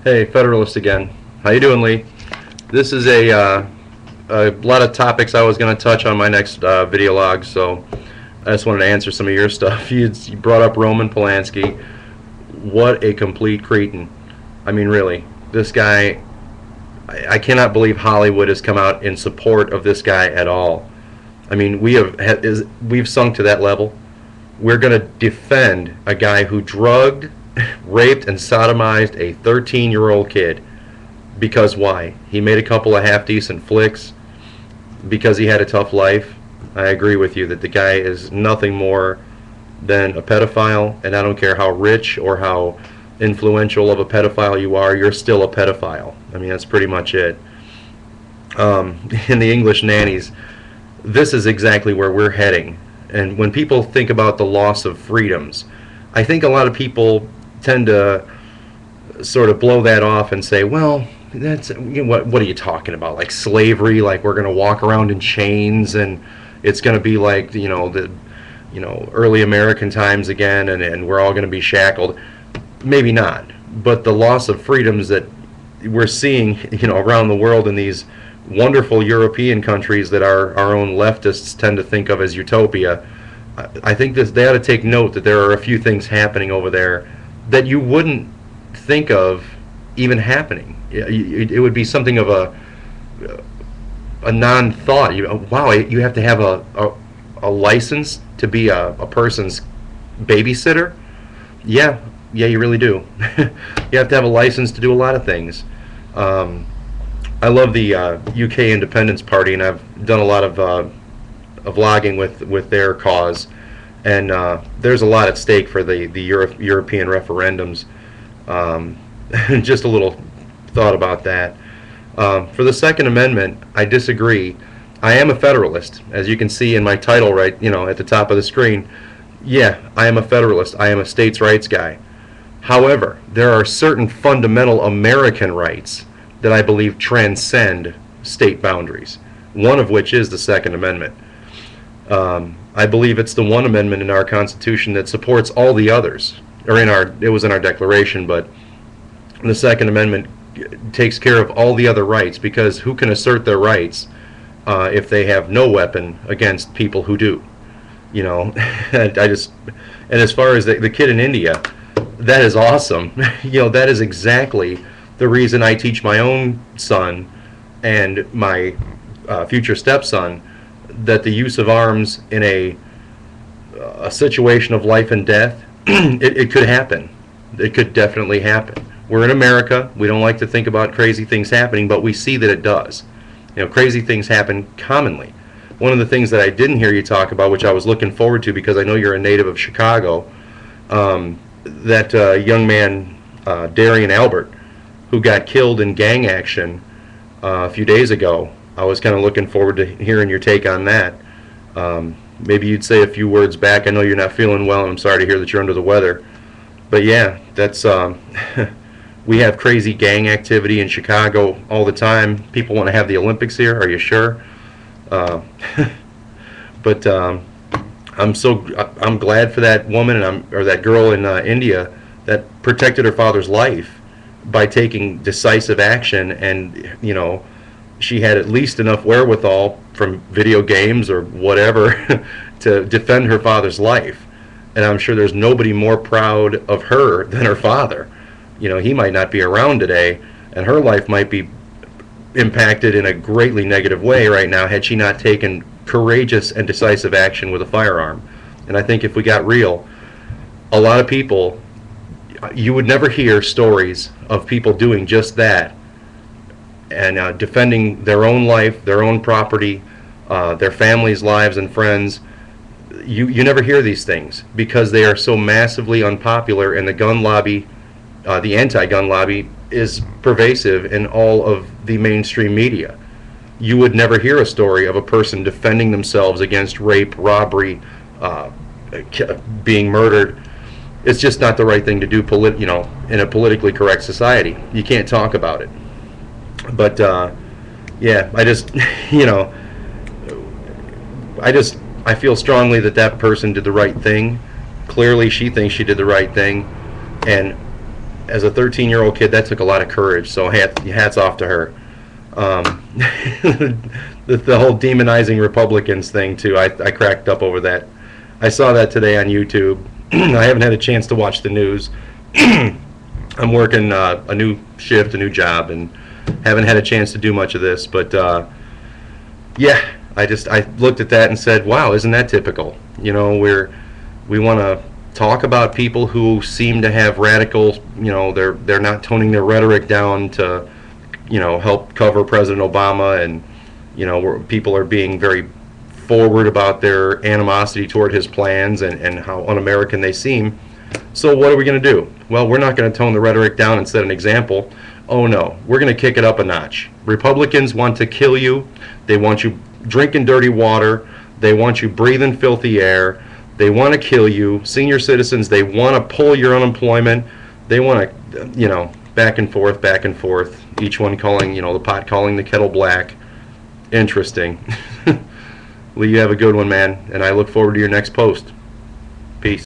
Hey, Federalist again. How you doing, Lee? This is a lot of topics I was going to touch on my next video log, so I just wanted to answer some of your stuff. You brought up Roman Polanski. What a complete cretin. I mean, really, this guy, I cannot believe Hollywood has come out in support of this guy at all. I mean, we've sunk to that level. We're going to defend a guy who drugged, raped, and sodomized a 13-year-old kid. Because why? He made a couple of half-decent flicks because he had a tough life. I agree with you that the guy is nothing more than a pedophile, and I don't care how rich or how influential of a pedophile you are, you're still a pedophile. I mean, that's pretty much it. In the English nannies, this is exactly where we're heading. And when people think about the loss of freedoms, I think a lot of people tend to sort of blow that off and say, well, that's, you know, what are you talking about? Like slavery, like we're going to walk around in chains and it's going to be like, the early American times again, and we're all going to be shackled. Maybe not, but the loss of freedoms that we're seeing, around the world in these wonderful European countries that our own leftists tend to think of as utopia. I think they ought to take note that there are a few things happening over there that you wouldn't think of even happening. It would be something of a non-thought. Wow, you have to have a license to be a person's babysitter? Yeah, you really do. You have to have a license to do a lot of things. I love the UK Independence Party, and I've done a lot of vlogging with their cause. And there's a lot at stake for the European referendums. Just a little thought about that. For the Second Amendment, I disagree. I am a Federalist, as you can see in my title right, at the top of the screen. Yeah, I am a Federalist. I am a states' rights guy. However, there are certain fundamental American rights that I believe transcend state boundaries, one of which is the Second Amendment. I believe it's the one amendment in our Constitution that supports all the others, or it was in our Declaration, but the Second Amendment takes care of all the other rights, because who can assert their rights if they have no weapon against people who do? And as far as the kid in India, that is awesome. That is exactly the reason I teach my own son and my future stepson that the use of arms in a situation of life and death, it could happen. It could definitely happen. We're in America. We don't like to think about crazy things happening, but we see that it does. Crazy things happen commonly. One of the things that I didn't hear you talk about, which I was looking forward to because I know you're a native of Chicago, that young man, Darian Albert, who got killed in gang action a few days ago. I was kind of looking forward to hearing your take on that. Maybe you'd say a few words back. I know you're not feeling well, and I'm sorry to hear that you're under the weather. But yeah, that's we have crazy gang activity in Chicago all the time. People want to have the Olympics here. Are you sure? But I'm glad for that woman or that girl in India that protected her father's life by taking decisive action, and she had at least enough wherewithal from video games or whatever to defend her father's life. And I'm sure there's nobody more proud of her than her father. He might not be around today, and her life might be impacted in a greatly negative way right now had she not taken courageous and decisive action with a firearm. And I think if we got real, a lot of people, you would never hear stories of people doing just that and defending their own life, their own property, their families' lives and friends. You never hear these things because they are so massively unpopular, and the gun lobby, the anti-gun lobby, is pervasive in all of the mainstream media. You would never hear a story of a person defending themselves against rape, robbery, being murdered. It's just not the right thing to do, in a politically correct society. You can't talk about it. But yeah, I feel strongly that that person did the right thing. Clearly, she thinks she did the right thing, and as a 13-year-old kid, that took a lot of courage. So hats off to her. The whole demonizing Republicans thing too. I cracked up over that. I saw that today on YouTube. I haven't had a chance to watch the news. I'm working a new shift, a new job, and haven't had a chance to do much of this. But yeah, I looked at that and said, wow, isn't that typical? You know, we want to talk about people who seem to have radical, you know, they're not toning their rhetoric down to, you know, help cover President Obama, and you know, where people are being very forward about their animosity toward his plans and how un-American they seem. So what are we going to do? Well, we're not going to tone the rhetoric down and set an example. Oh no, we're going to kick it up a notch. Republicans want to kill you. They want you drinking dirty water. They want you breathing filthy air. They want to kill you. Senior citizens, they want to pull your unemployment. They want to, you know, back and forth, each one calling, you know, the pot calling the kettle black. Interesting. Well, you have a good one, man, and I look forward to your next post.